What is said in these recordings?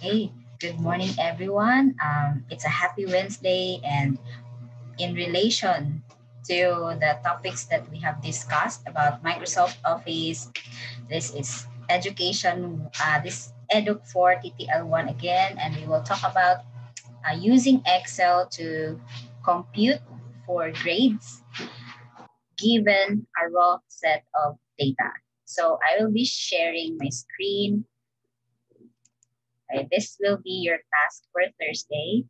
Hey, good morning, everyone. It's a happy Wednesday, and in relation to the topics that we have discussed about Microsoft Office, this is education. This Edu 4 TTL1 again, and we will talk about using Excel to compute for grades given a raw set of data. So I will be sharing my screen. Okay, this will be your task for Thursday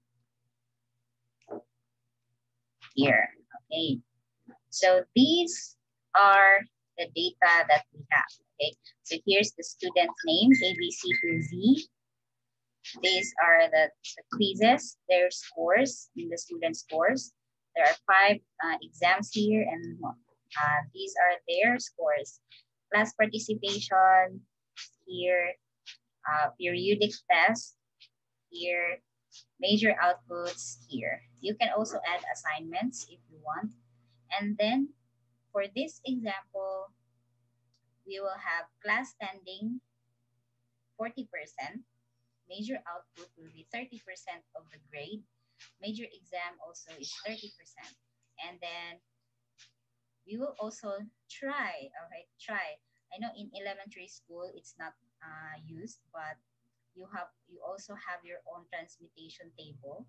here. Okay, so these are the data that we have. Okay, so here's the student name, A, B, C to Z. These are the quizzes, their scores, in the student scores. There are 5 exams here, and these are their scores. Class participation here, periodic test here, major outputs here. You can also add assignments if you want. And then for this example, we will have class standing 40%. Major output will be 30% of the grade. Major exam also is 30%. And then we will also try, all right, try. I know in elementary school it's not used, but you also have your own transmutation table.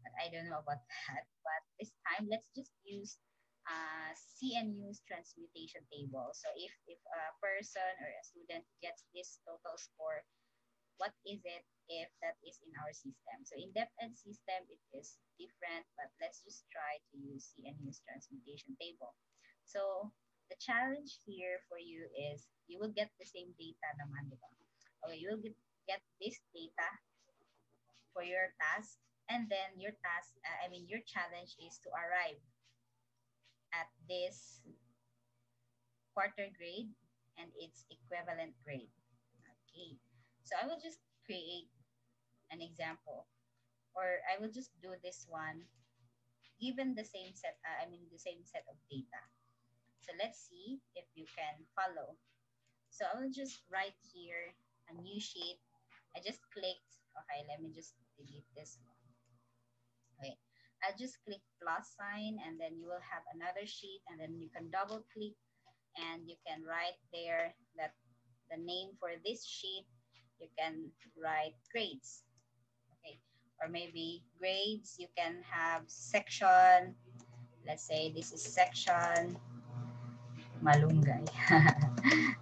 But I don't know about that. But this time, let's just use CNU's transmutation table. So if a person or a student gets this total score, what is it if that is in our system? So in DepEd system, it is different, but let's just try to use CNU's transmutation table. So the challenge here for you is you will get the same data naman, di ba? Okay, you will get this data for your task, and then your task, your challenge is to arrive at this quarter grade and its equivalent grade. Okay, so I will just create an example, or I will just do this one given the same set, the same set of data. So let's see if you can follow. So I will just write here a new sheet. I just clicked, okay, let me just delete this one. Okay, I'll just click plus sign, and then you will have another sheet, and then you can double click and you can write there that the name for this sheet, you can write grades. Okay, or maybe grades, you can have section. Let's say this is section Malunggay.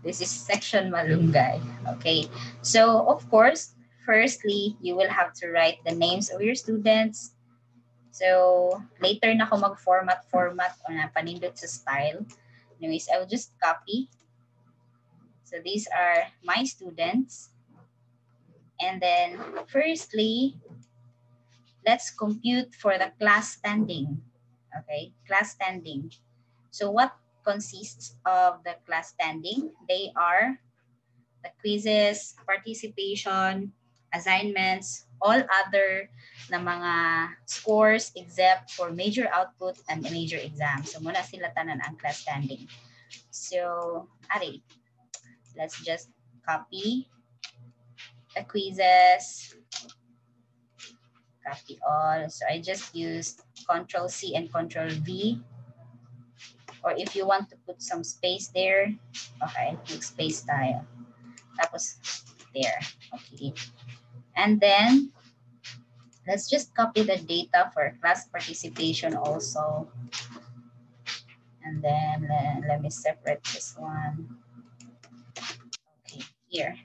This is section Malunggay. Okay, so of course, firstly, you will have to write the names of your students. So later na ako mag-format o na panindot sa style. Anyways, I will just copy. So these are my students. And then firstly, let's compute for the class standing. Okay, class standing. So what consists of the class standing? They are the quizzes, participation, assignments, all other na mga scores except for major output and major exam. So muna sila tanan ang class standing. So, ari, let's just copy the quizzes, copy all. So I just used Control C and Control V. Or if you want to put some space there, okay, mag space tayo. Tapos there, okay. And then let's just copy the data for class participation also. And then let me separate this one. Okay, here.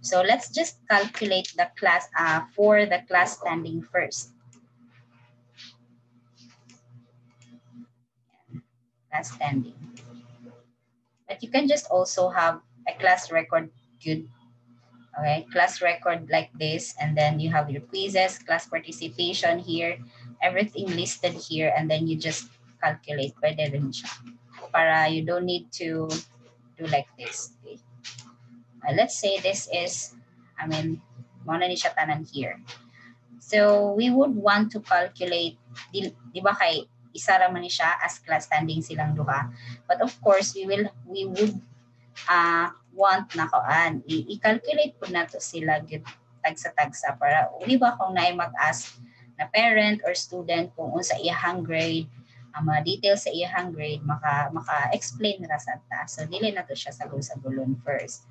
So let's just calculate the class for the class standing first. Class standing. But you can just also have a class record good. Okay, class record like this, and then you have your quizzes, class participation here, everything listed here, and then you just calculate. Pwede rin siya. Para you don't need to do like this. Okay. Let's say this is, muna ni siya tanan here. So we would want to calculate, di ba kay isa ra man ni siya as class standing silang duha. But of course, we would want na i-calculate po nato sila tagsa-tagsa para di ba kung naay mag-ask na parent or student kung unsa iyahang grade, ang mga details sa iyahang grade maka-explain ra sa ta. So dili na to siya sagol-sagolon first.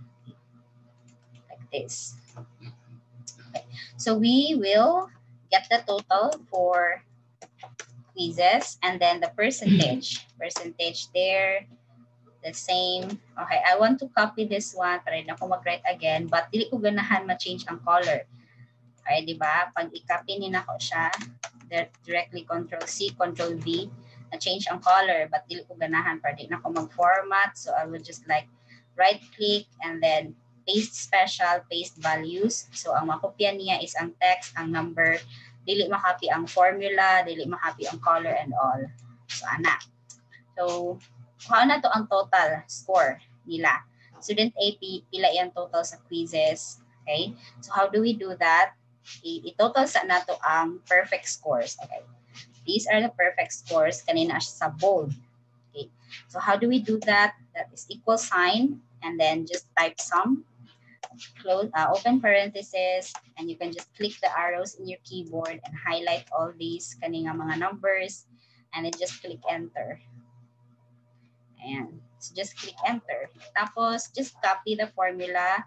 Like this. Okay. So we will get the total for quizzes and then the percentage. Percentage there, the same. Okay, I want to copy this one para na ako mag-write again but dili ko ganahan ma-change ang color. Okay, di ba? Pag i-copy ni nako siya, directly Control-C, Control-V, na-change ang color but dili ko ganahan para di na ako mag-format. So I will just like right-click and then paste special, paste values. So ang makopya niya is ang text, ang number, dili makopy ang formula, dili makopy ang color and all. So ana. So kuha na to ang total score nila. Student A, pila yung total sa quizzes. Okay? So how do we do that? I-total sa nato ang perfect scores. Okay. These are the perfect scores. Kanina siya sa bold. Okay. So how do we do that? That is equal sign and then just type sum. Close, open parentheses, and you can just click the arrows in your keyboard and highlight all these kanina mga numbers and then just click enter. And so just click enter. Tapos just copy the formula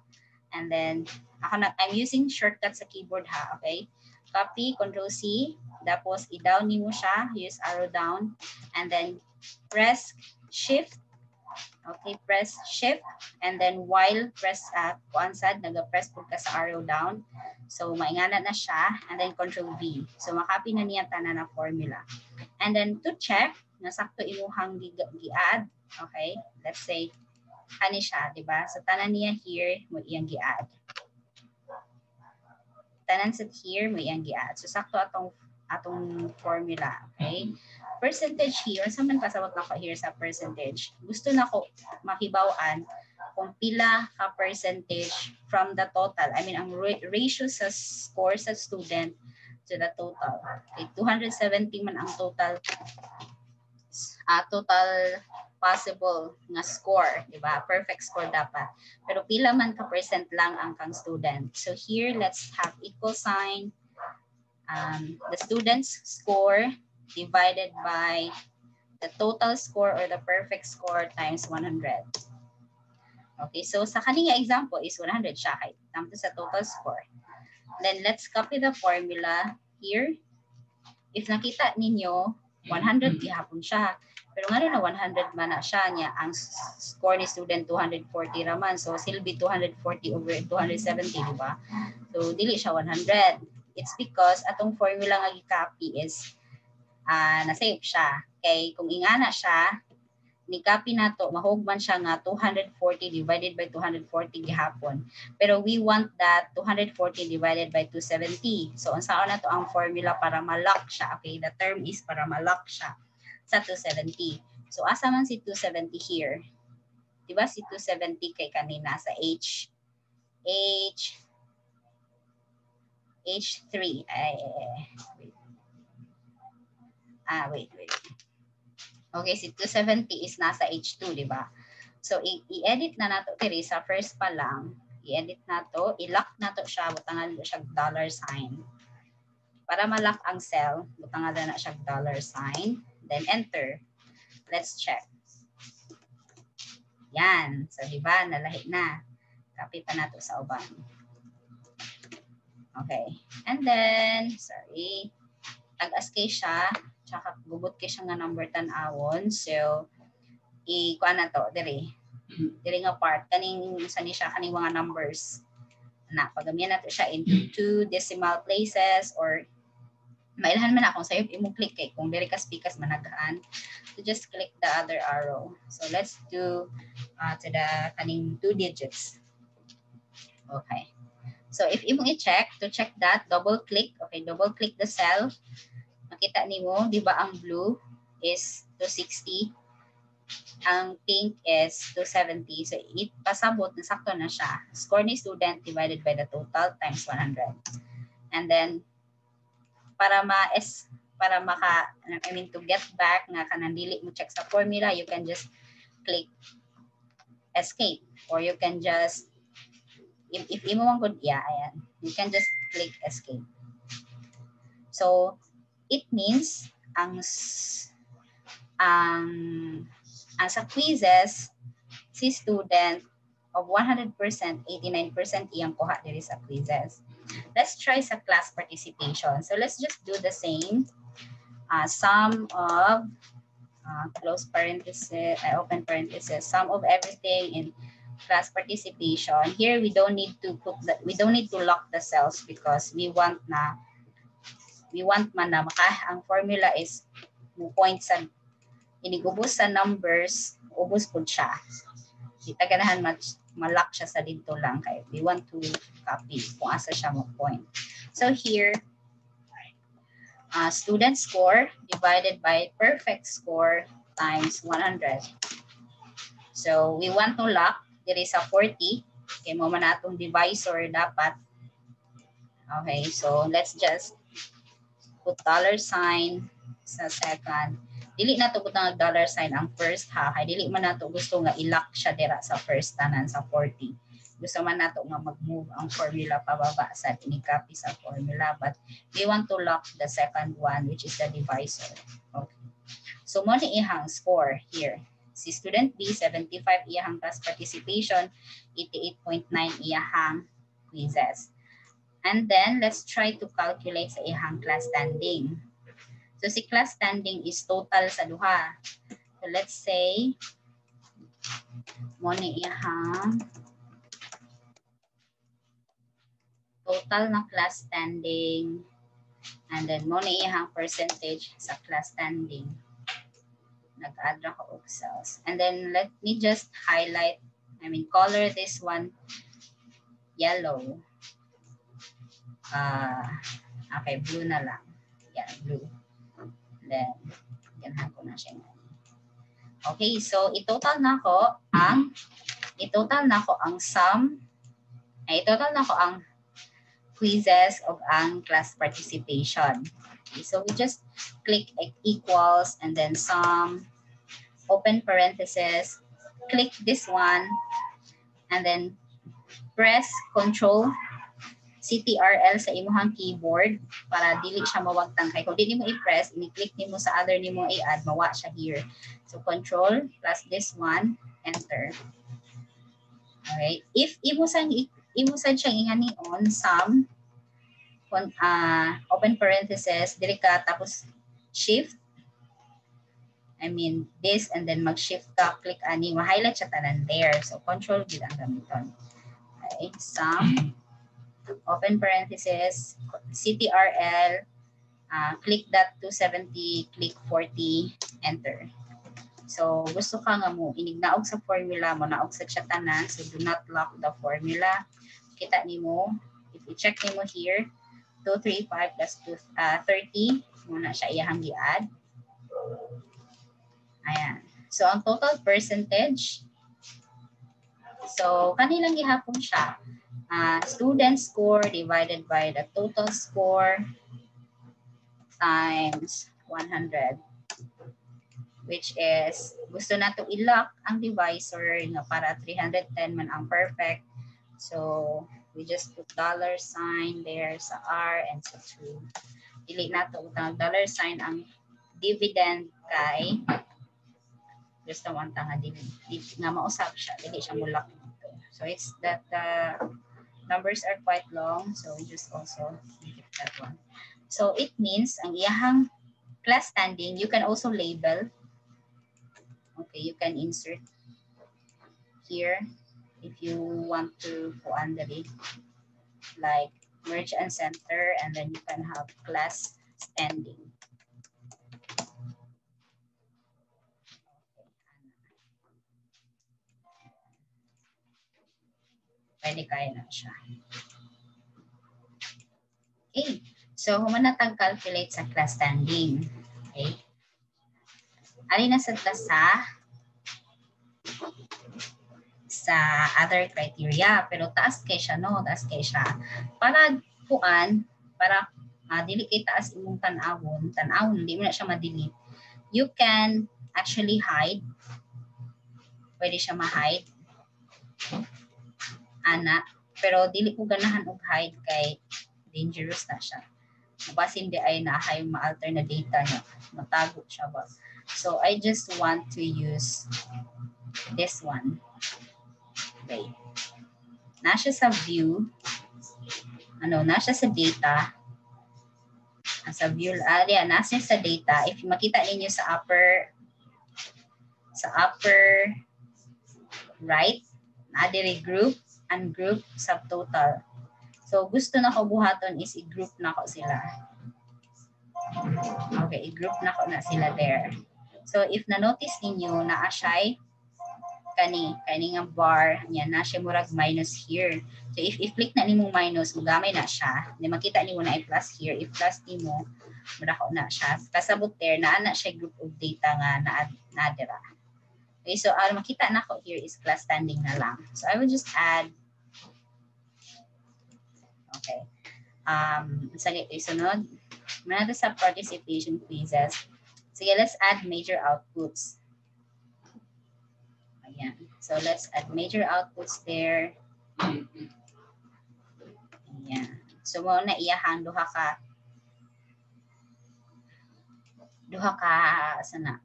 and then I'm using shortcut sa keyboard ha, okay? Copy, Control-C, tapos i-down mo siya, use arrow down, and then press Shift, okay, press Shift, and then while press, kuansad, nag-press po ka sa arrow down, so maingana na siya, and then Control-V. So makapy na niya tanan na formula. And then to check, nasakto imuhang gi-add, okay? Let's say, hani siya, diba? So tanan niya here, mo iyang gi-add. Tanan sa here, mo iyang gi-add. So sakto atong formula, okay? Percentage here, sa man pasabot na ko here sa percentage. Gusto na ko mahibawan kung pila ka percentage from the total. I mean, ang ratio sa score sa student to the total. Okay, 270 man ang total possible nga score, di ba? Perfect score dapat. Pero pila man ka percent lang ang kang student. So here, let's have equal sign. The student's score divided by the total score or the perfect score times 100. Okay, so sa kanina example is 100 siya. Tamto sa total score. Then let's copy the formula here. If nakita ninyo, 100 gihapon siya. Pero nga na 100 man na siya niya. Ang score ni student 240 raman. So silbi 240 over 270, di ba? So dili siya 100. It's because atong formula nga gi-copy is na-save siya. Okay, kung ingana siya, ni-copy na to, mahugman siya nga 240 divided by 240 gihapon. Pero we want that 240 divided by 270. So, unsaon na to ang formula para ma-lock siya. Okay, the term is para ma-lock siya sa 270. So, asa man si 270 here? Diba si 270 kay kanina sa H3. Wait. Okay, si 270 is nasa H2, di ba? So, i-edit na nato diri sa first pa lang. I-edit na to, i-lock na to siya, butangan na siya $sign. Para ma-lock ang cell, butangan na siya $sign. Then enter. Let's check. Yan. So, di ba? Nalahi na. Copy pa nato sa uban. Okay. And then, sorry. Tag-askay siya. Tsaka gubot kay siya nga number tanawon. So, i-kuha na to, diri. Diri nga part. Kaning, saan siya, kaning mga numbers. Na, pagamihan na to siya into 2 decimal places or mailahan man akong sa'yo, i-click kay kung diri ka speakers managahan. So, just click the other arrow. So, let's do to the kaning 2 digits. Okay. So, if imong i-check, to check that, double-click. Okay, double-click the cell. Makita nimo, di ba ang blue is 260, ang pink is 270. So, pasabot, nasakto na siya. Score ni student divided by the total times 100. And then, to get back nga kanang dili mo check sa formula, you can just click escape or you can just If imo man good, yeah, ayan. You can just click escape. So, it means sa quizzes, si student of 100%, 89% iyang kuha diri sa quizzes. Let's try sa class participation. So let's just do the same. Sum of close parenthesis, open parenthesis, sum of everything in class participation. Here we don't need to lock the cells because we want man na ang formula is mo point sa inigubos sa numbers, ubos po siya. Di ta ganahan malak siya sa dito lang kay we want to copy kung asa siya mo point. So here, student score divided by perfect score times 100. So we want to lock diri sa 40 kay mo man atong divisor dapat. Okay, so let's just put $sign sa second. Dili na to butang dollar sign ang first ha. Kay dili man nato gusto nga i-lock siya dira sa first tanan sa 40. Gusto man nato nga mag-move ang formula pababa sa ini-copy sa formula, but we want to lock the second one, which is the divisor. Okay. So mo ni ihang score here. Si student B 75 iyahang class participation, 88.9 iyahang quizzes. And then let's try to calculate sa ihang class standing. So si class standing is total sa duha. So let's say mo ni ihang total na class standing and then mo ni ihang percentage sa class standing. Nag-add na ko og cells. And then let me just highlight, color this one yellow. Okay, blue na lang. Yeah, blue. Then, ganahan ko na siya. Okay, so itotal na ko ang sum, itotal na ko ang quizzes of ang class participation. Okay, so we just click equals and then sum, open parenthesis, click this one, and then press Control CTRL sa imuhang keyboard para dili siya mawagtang kay kung di mo i-press, ini-click nimo sa other nimo i-add, mawa siya here. So Control plus this one, enter. Okay, if imo sad siyang ingani on sum, open parenthesis, dili ka tapos shift, this and then mag-shift ka, click ani, ma-highlight siya tanan there. So Control gid ang gamiton. Okay, sum, open parenthesis, CTRL, click that 270, click 40, enter. So, gusto ka nga mo, inignaog sa formula mo, naog sa siya tanan, so do not lock the formula. Kita ni mo, if you check ni mo here, 235 plus 30, muna siya iyahang i-add. Ayan. So, ang total percentage, so, kanilang gihapon siya. Student score divided by the total score times 100, which is gusto na to i-lock ang divisor na para 310 man ang perfect. So we just put $sign there sa R and sa 2. Dili na to utang $sign ang dividend kay gusto mo ang tanga nga mausap siya, dili siya mo-lock dito. So it's that numbers are quite long, so we just also keep that one. So it means ang iyahang class standing, you can also label. Okay, you can insert here if you want to go under it, like merge and center, and then you can have class standing. Pwede kaya na siya. Okay, so humanatag calculate sa class standing. Okay. Ali na sa other criteria, pero taas kay siya, no? Taas kay siya. Para kuan, para dili kay taas imong tanawon, hindi mo na siya ma-delete. You can actually hide. Pwede siya ma-hide. Ana, Pero dili ko ganahan og hide kay dangerous na siya. Basin di ay naahay ma-alter na data niya. Matago siya ba. So I just want to use this one. Wait. Nasa sa view. Nasa sa data. Sa view, nasa sa data. If makita ninyo sa upper right, na-dire group, ungroup, subtotal. So gusto na ko buhaton is i-group na ko sila. Okay, i-group na ko na sila there. So if na-notice ninyo na asya kani nga bar niya na siya murag minus here. So if i-click na nimo minus, magamay na siya. Di makita nimo na i-plus here. I-plus nimo, madako na siya. Kasabot there, na siya group of data nga na-dira. Okay, so makita na ko here is class standing na lang. So I will just add. Okay. Sige, isunod. Manado sa participation quizzes. Sige, let's add major outputs. Ayan. So let's add major outputs there. Ayan. So mo na iyahang duha ka sana.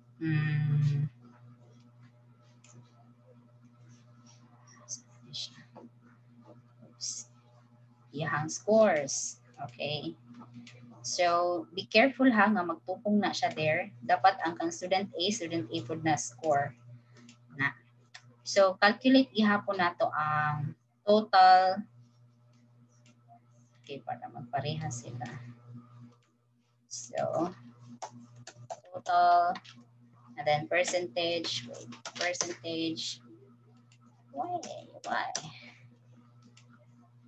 Iyahang scores. Okay. So be careful ha nga magtupong na siya there. Dapat ang kang student A pod na score na. So, calculate ihapon nato ang total. Okay, para magpareha sila. So, total, and then percentage. Wait, percentage. Why?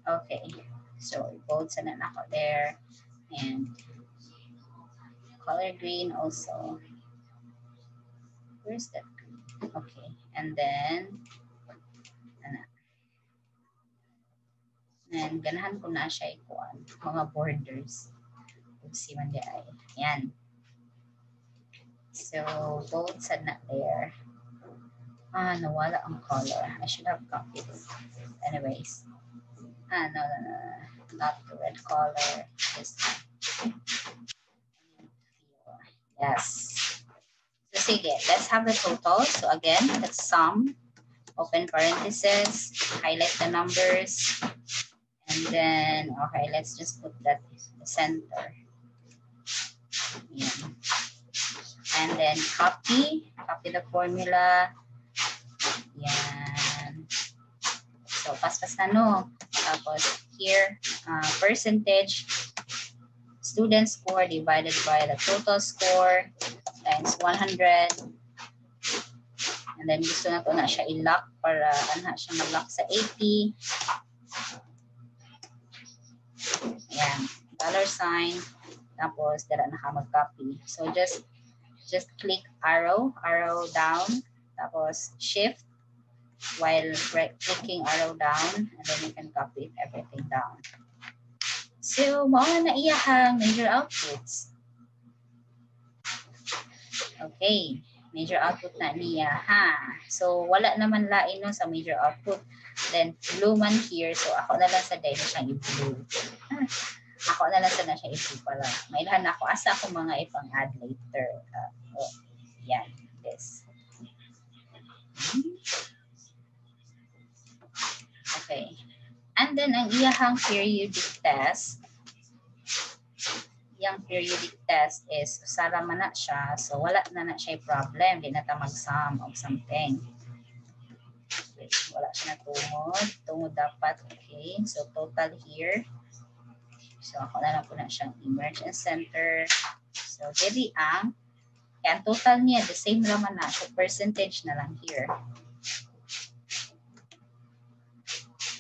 Okay. So, bold sa na ako there. And color green also. Where's that green? Okay. And then, and ganahan ko na siya ikuan, mga borders. Si man di ay. Yan. So, bold sa na there. Nawala ang color. I should have copied it. Anyways. No. Not the red color. This one. Yes. So, sige. Let's have the total. So, again, let's sum. Open parentheses. Highlight the numbers. And then, okay, let's just put that center. Yeah. And then copy the formula. Yan. So, paspas na no. Tapos, here, percentage, student score divided by the total score times 100. And then, gusto na to na siya i-lock para siya mag-lock sa 80. Ayan, $sign. Tapos, dara na ka mag-copy. So, just click arrow down. Tapos, shift while clicking arrow down. And then you can copy everything down. So, mao na iyahang major outputs. Okay. Major output na niya. So, wala naman lain no sa major output. Then, blue man here. So, ako na lang sa dahil siyang i-blue. Ako na lang sa na siya i-blue pala. Mailhan na ako. Asa ako mga ipang-add later. Yan. This. Okay. And then, ang iyahang periodic test. Yung periodic test is usara man na siya, so wala na siya problem, di na ta mag-sum of something. Okay. Wala siya na tungod dapat. Okay, so total here. So ako na lang po na siyang emerge and center. So dili ang total niya the same naman na, so percentage na lang here.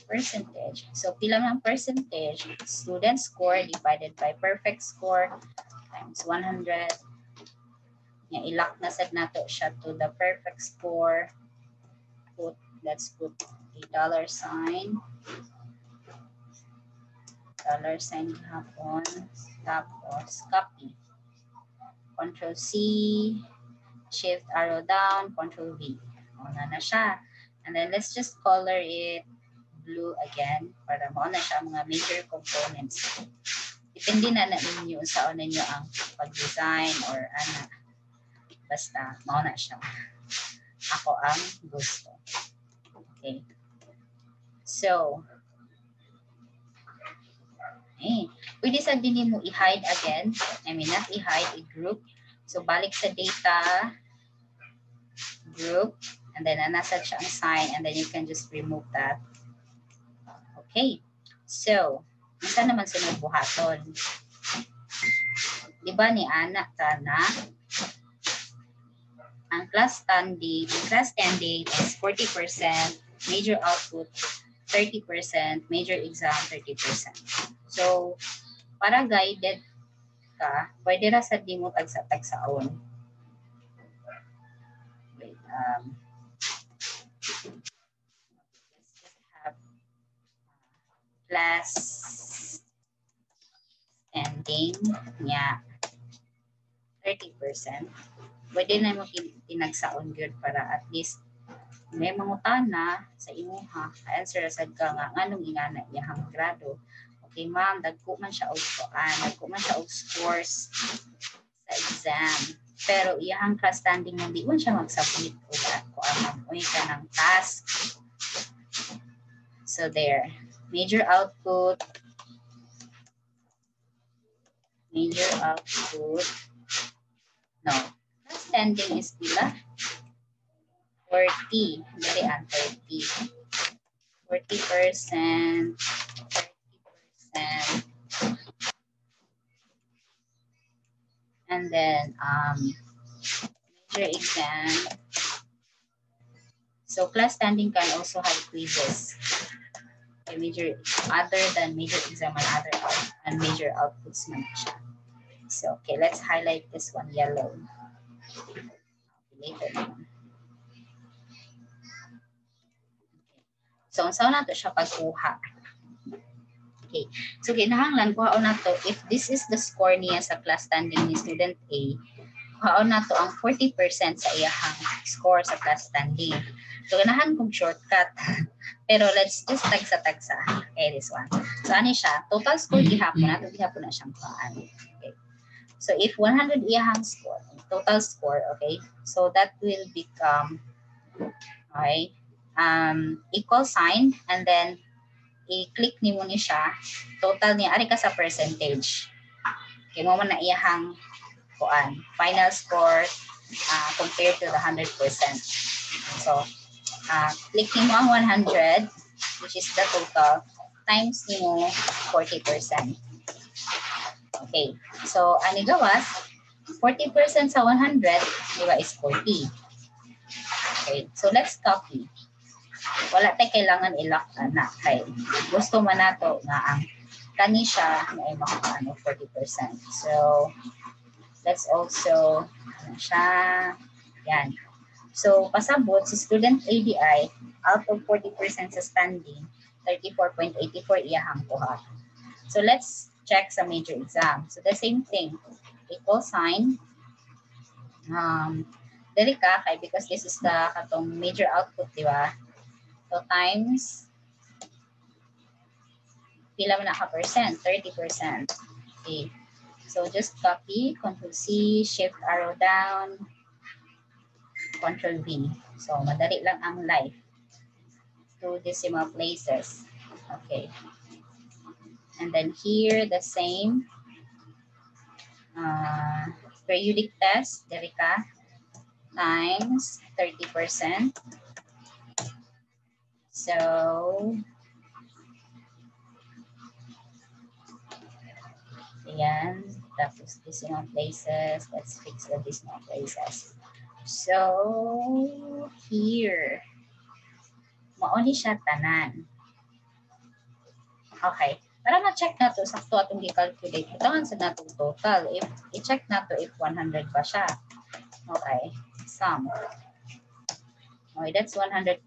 Percentage. So, pila ng percentage? Student score divided by perfect score times 100. I-lock na sad nato siya to the perfect score. Let's put a $sign. $sign hapon. Tapos, copy. Control C. Shift arrow down. Control V. Na siya. And then, let's just color it blue again para mao na siya mga major components. Depende na ninyo sa ninyo ang pag-design or ano. Basta mao na siya. Ako ang gusto. Okay. So, pwede sa din mo i-hide again. I mean, not i-hide, i-group. So, balik sa data, group, and then nasa siya ang sign, and then you can just remove that. Okay. So, isa naman sunod buhaton. Diba ni Ana na ang class standing is 40%, major output 30%, major exam 30%. So, para guided ka, pwede ra sa di mo tagsa-tagsaon. Wait, let's just have class standing niya 30%. Pwede na mo tinagsaon good para at least may mangutana sa imuha. Answer sad ka nga nganong ingana iyang grado. Okay, ma'am, dagko man siya og dagko man siya og scores sa exam. Pero iyang class standing man di man siya mag-submit og kuan ka ng task. So there. Major output. No. Class standing is pila? 40. Dari ang 30. 40%. 30%. And then major exam. So class standing can also have quizzes. Okay, major other than major exam and major outputs man siya. So okay, let's highlight this one yellow. Later naman. So unsa na to siya pagkuha. Okay. So kinahanglan kuhaon nato if this is the score niya sa class standing ni student A, kuhaon nato ang 40% sa iyang score sa class standing. So ganahan kong shortcut. Pero let's just tagsa-tagsa. Okay, this one. So ano siya? Total score gihapon nato gihapon na siyang paan. Okay. So if 100 iyang score, total score, okay? So that will become okay, equal sign and then i-click ni mo ni siya, total niya, ari ka sa percentage. Okay, mo man na iyahang kuan, final score compared to the 100%. So, click ni mo ang 100, which is the total, times ni mo 40%. Okay, so ani gawas, 40% sa 100, di ba, is 40. Okay, so let's copy. Wala tayo kailangan i-lock na kay gusto man nato nga ang kani siya na ay makaano 40%. So let's also siya yan. So pasabot si student ADI out of 40% sa standing 34.84 iyahang kuha. So let's check sa major exam. So the same thing, equal sign. Dili ka kay because this is the katong major output, di ba? So times, pila man na ka percent? 30%. Okay. So just copy, Control C, Shift arrow down, Control V. So madali lang ang life. 2 decimal places. Okay. And then here, the same. Periodic test, dili ka, times 30%. So, ayan. Tapos decimal places. Let's fix the decimal places. So, here. Mauni siya tanan. Okay. Para ma-check na to, sakto atong i-calculate. Ito ang sa natong total. If i-check na to if 100 pa siya. Okay. Sum. Okay, that's 100%.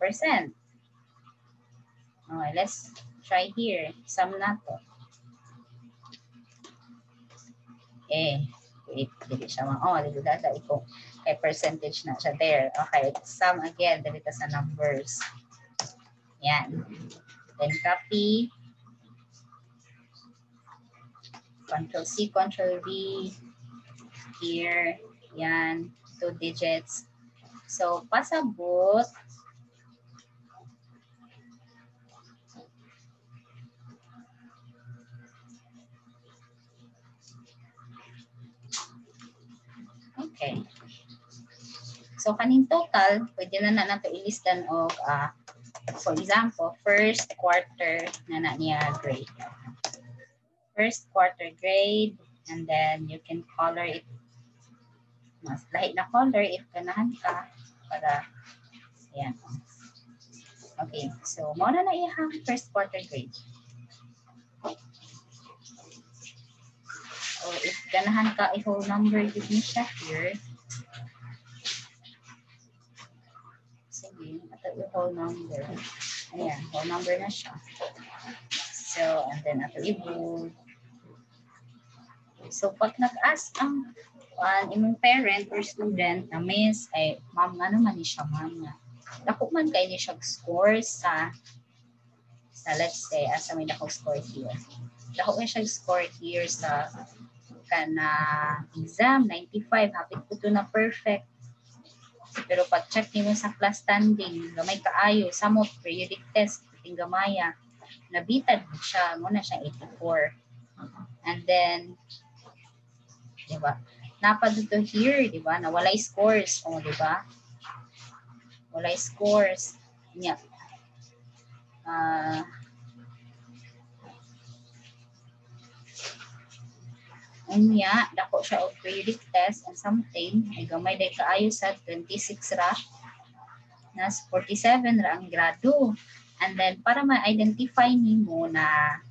Okay, let's try here. Sum na to. Wait, dili siya dili data ito. Kay percentage na siya there. Okay, sum again, dili ka sa numbers. Yan. Then copy. Control-C, Control-V. Here. Yan. 2 digits. So, pasabot. Okay. So, kaning total, pwede na nato ilistan og, for example, first quarter na niya grade. First quarter grade, and then you can color it. Mas lahi na color if ganahan ka para, ayan. Okay, so muna na iyang first quarter grade. So, if ganahan ka i-whole number, give me siya here. Sige, ito i-whole number. Ayan, whole number na siya. So, and then ito i-bold. So, pag nag-ask ang imong parent or student na miss, ay, ma'am, ano man ni siya, ma'am, na dako man kayo ni siya score sa let's say, asa may dako score here. Dako man siya score here sa kana exam, 95, hapit ko to na perfect. Pero pag check niyo sa class standing, gamay kaayo, samot, periodic test, ting gamaya, nabitad siya, muna siya 84. And then, diba? Napad dito here, diba? Na walay scores. O, diba? Walay scores. Nya. Unya, dako siya og periodic test and something. Ay gamay day kaayo sa 26 ra. Nas 47 ra ang grado. And then, para ma-identify nimo na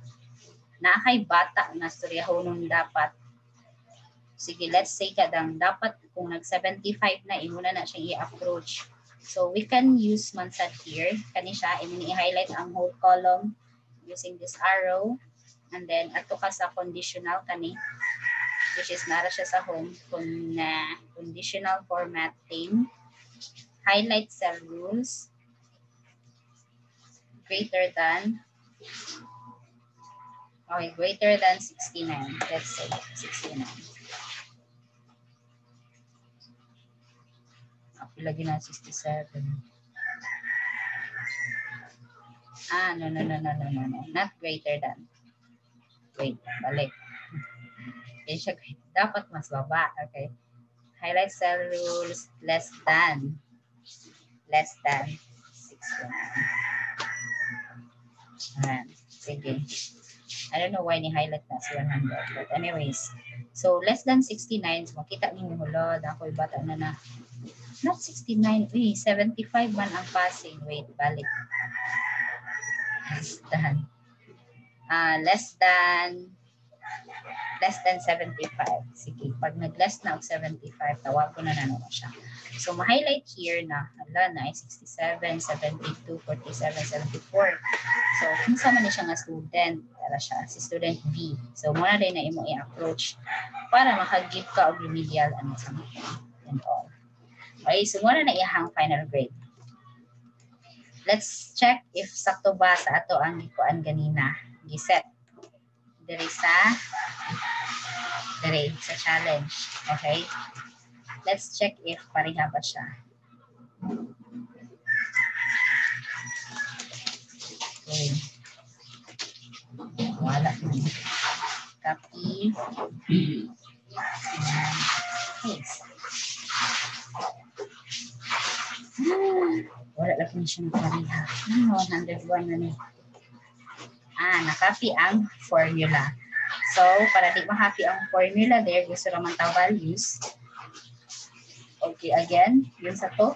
kay bata na storyahonon dapat. Sige, let's say kadang dapat kung nag-75 na, imo na siya i-approach. So, we can use mansad here. Kani siya, i-highlight ang whole column using this arrow. And then, ato ka sa conditional kani, which is nara siya sa home, conditional formatting. Highlight cell rules. Greater than, okay, greater than 69. Let's say 69. Lagi na 67. No. Not greater than. Wait, balik. Okay, siya, dapat mas baba. Okay. Highlight cell rules less than 69. Ayan. Sige. I don't know why ni-highlight na si 100. But anyways. So, less than 69. So, makita niyo hulod. Ako'y bata na. Not 69. 75 man ang passing. Wait, balik. Less than 75. Sige, pag nag-less na og 75, tawag ko na naman siya. So, ma-highlight here na, ay 67, 72, 47, 74. So, kung sama na siya nga student, para siya, si student B. So, muna rin na imo i-approach para maka-give ka og remedial and something and all. Okay, so muna na iyahang final grade. Let's check if sakto ba sa ato ang ikuan ganina. Giset. Dire sa challenge. Okay? Let's check if pariha ba siya. Okay. Wala na. Copy. Paste. Wala lang kung siya pariha. 101 na ni. Na-copy ang formula. So, para di ma-copy ang formula there, gusto naman tayo values. Okay, again, yun sa to.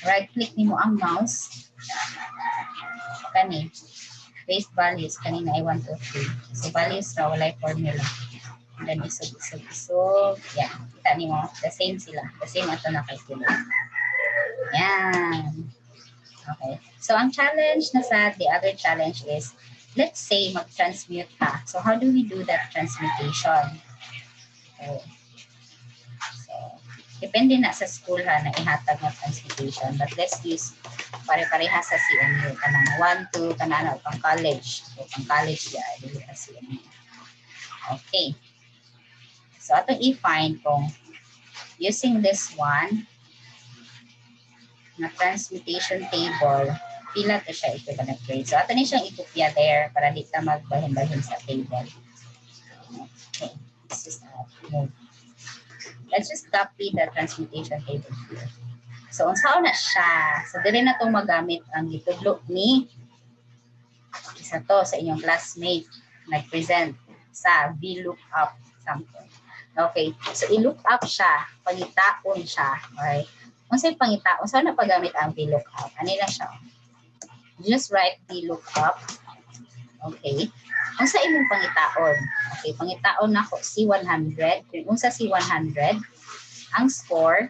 Right-click nimo ang mouse. Kani. Paste values. Kanina ay 1, 2, 3. So, values raw, wala formula. And then, isog. Yan. Kita nimo. The same sila. The same ato na-calculate. Yan. Okay. So, ang challenge na sa the other challenge is, let's say mag-transmute ka. So, how do we do that transmutation? Okay. So, Depende na sa school ha na ihatag ng transportation. But let's use pare-pareha sa CMU. Kanang 1 to kanana pang college. So, pang college ya, dili sa CMU. Okay. So, atong i-find kung using this one na transmutation table, pila to siya equivalent grade. So, ato ni siyang ikopya there para di ka magbahin-bahin sa table. Okay. This is move. Let's just copy the transmutation table here. So, unsaon na siya. So, dili na itong magamit ang gitudlo ni isa to sa inyong classmate nag-present sa VLOOKUP something. Okay. So, i-look up siya. Pangitaon siya. Okay. Kung sa'yo pangitaon, saan na paggamit ang VLOOKUP? Ano lang siya? Just write VLOOKUP. Okay. Kung sa imong pangitaon. Okay. Pangitaon na ko C100. Kung sa C100, ang score,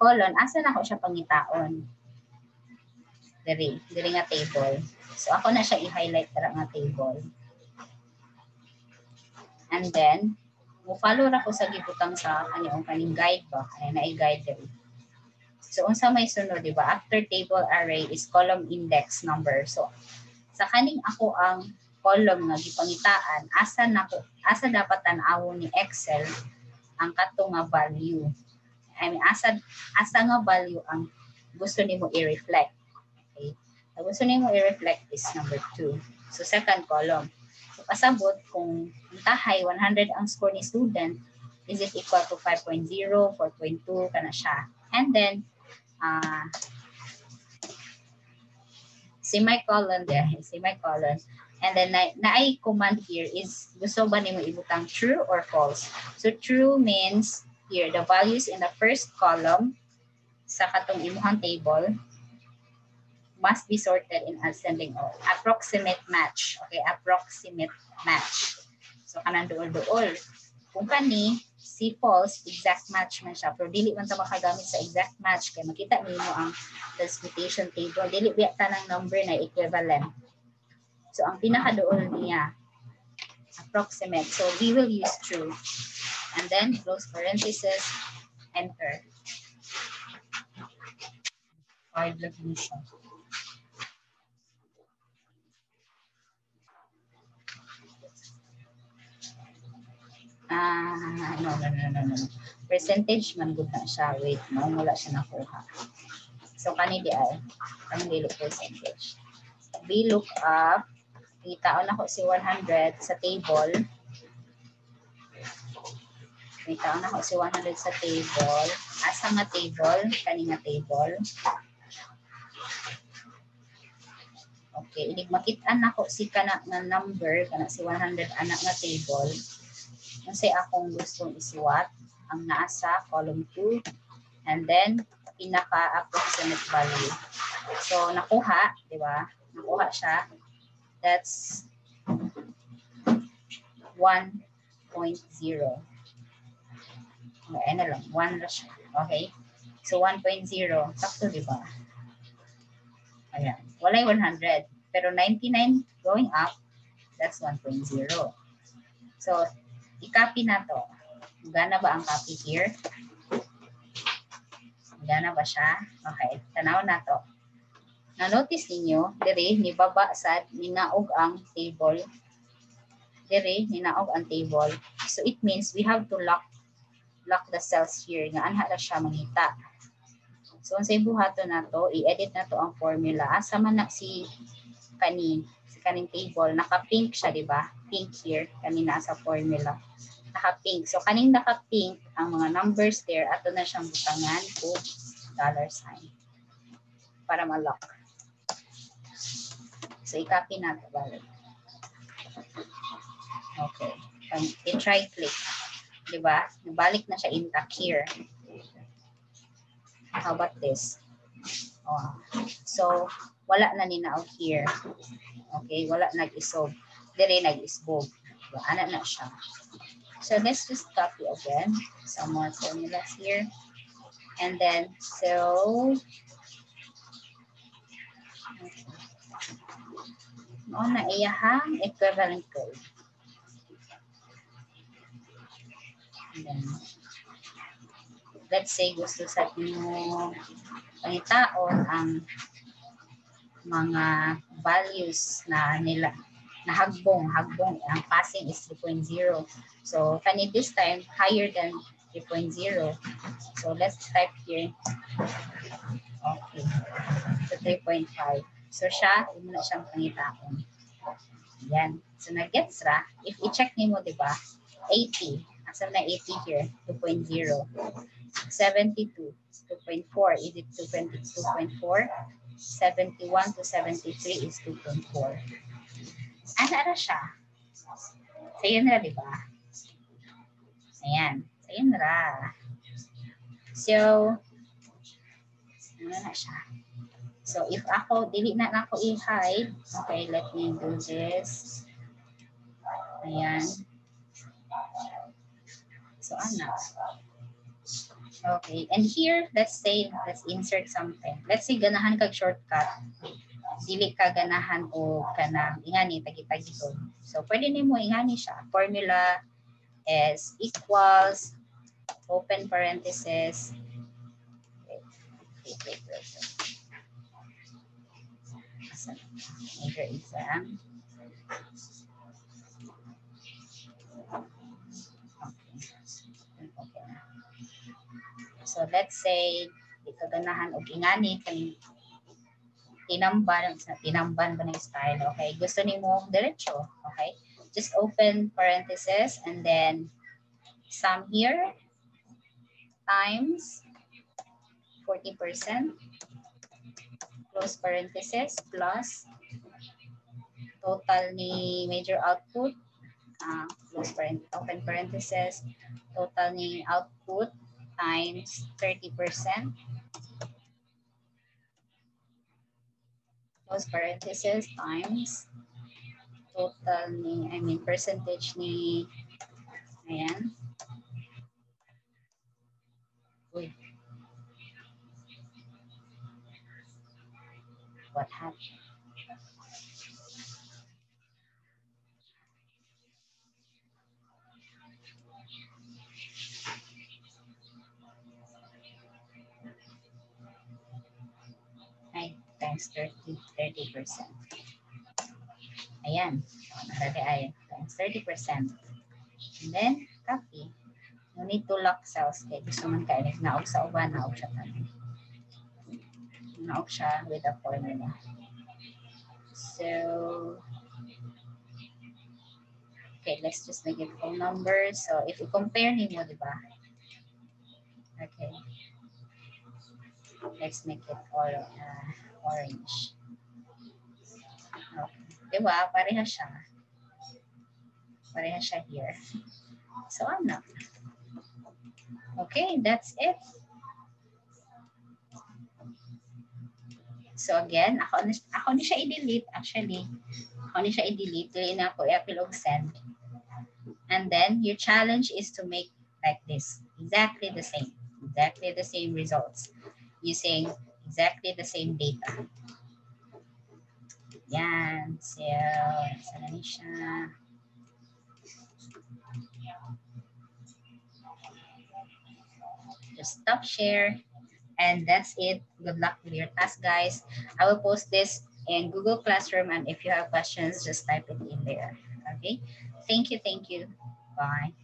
colon, asa na ko siya pangitaon? Diri nga table. So, ako na siya i-highlight para nga table. And then, mo-follow ra ko sa gibutang sa kaning guide ba? Kaya na i-guide diri. So, unsa may sunod, di ba? After table array is column index number. So, sa kaning ako ang column nga gipangitaan, asa dapat tan-awon ni Excel ang kato nga value. I mean, asa nga value ang gusto nimo i-reflect. Okay? Ang gusto nimo i-reflect is number 2. So, second column. So, pasabot kung tahay 100 ang score ni student, is it equal to 5.0, 4.2, kana siya. And then, semicolon there, semicolon. And then, na-ay command here is, gusto ba nimo ibutang true or false? So, true means, here, the values in the first column sa katong imuhang table must be sorted in ascending order. Approximate match. Okay, approximate match. So, kanang duol-duol. Kung kani, si false, exact match man siya. Pero dili man ta makagamit sa exact match. Kaya makita nimo ang transmutation table. Dili biya ta ng number na equivalent. So, ang pinakaduol niya, approximate. So, we will use true. And then, close parenthesis, enter. Five definition. No. Percentage man good na siya. Wait, wala siya nakuha. So, kanili ay, ang dili percentage. VLOOKUP, itaon ako si 100 sa table. Itaon ako si 100 sa table. Asa nga table? Kani nga table. Okay, inig makitaan ako si kana nga number, kana si 100 anak nga table. Kasi akong gustong isuwat ang nasa column 2 and then pinaka-approximate value. So, nakuha, di ba? Nakuha siya. That's 1.0. Okay, na lang. 1 na siya. Okay? So, 1.0. Sakto, di ba? Ayan. Walay 100. Pero 99 going up, that's 1.0. So, i-copy na to. Gana ba ang copy here? Gana ba siya? Okay. Tanaw na to. Na-notice ninyo, diri, nibaba sad, ninaog ang table. Diri, ninaog ang table. So, it means we have to lock the cells here. Nga anha na siya mangita. So, ang sa buhato na to, i-edit na to ang formula. Asa man na si kaning table, naka-pink siya, di ba? Pink here, kanina sa formula. Naka-pink. So, kaning naka-pink, ang mga numbers there, ato na siyang butangan o $sign para ma-lock. So, i-copy na ito, balik. Okay. I-try click. Di ba? Nabalik na siya intact here. How about this? Oh. So, wala na ninaog here. Okay, wala nag-isob. Dire nag-isbog. So, ana na siya. So, let's just copy again. Some more formulas here. And then, so, na iyahang equivalent code. And then, let's say gusto sa inyo pangitaon ang mga values na nila na hagbong ang passing is 3.0. So kani this time higher than 3.0. So let's type here. Okay. So 3.5. So siya, imo na siyang pangitaon. Yan. So nag-gets ra. If i-check nimo, di ba? 80. Asa na 80 here? 2.0. 72. 2.4. Is it 2.4? 71 to 73 is 2.4. Ano na siya? Sa'yo na, di ba? Ayan. Sa'yo na. So, ano na siya? So, if ako, dili na ako i-hide. Okay, let me do this. Ayan. So, ano? Okay, and here, let's say, let's insert something. Let's say, ganahan kag shortcut. Dili ka ganahan o kanang ingani, tagi-tagi to. So, pwede nimo ingani siya. Formula is equals, open parenthesis. Wait. Major exam. Okay na. So let's say di ka ganahan og ingani kay tinamban ba ng style, okay? Gusto nimo diretso, okay? Just open parenthesis and then sum here times 40%, close parenthesis, plus total ni major output, open parenthesis, total ni output times 30%, close parenthesis, times total ni, percentage ni, ayan. Uy. What happened? Times 30%. Ayan. Nakalagay ay times 30%. And then, copy. No need to lock cells. Kaya gusto man kayo. Naog sa uban, naog siya tayo. Naog siya with the formula. So, okay, let's just make it phone number. So, if you compare nimo, di ba? Okay. Let's make it all orange. Okay. Diba? Pareha siya. Pareha siya here. So, ano? Okay, that's it. So, again, ako ni siya i-delete actually. Ako ni siya i-delete. Dili na ako i-upload og send. And then, your challenge is to make like this. Exactly the same. Exactly the same results. Using exactly the same data. Yan. So, sana ni siya. Just stop share. And that's it. Good luck with your task, guys. I will post this in Google Classroom. And if you have questions, just type it in there. Okay. Thank you. Bye.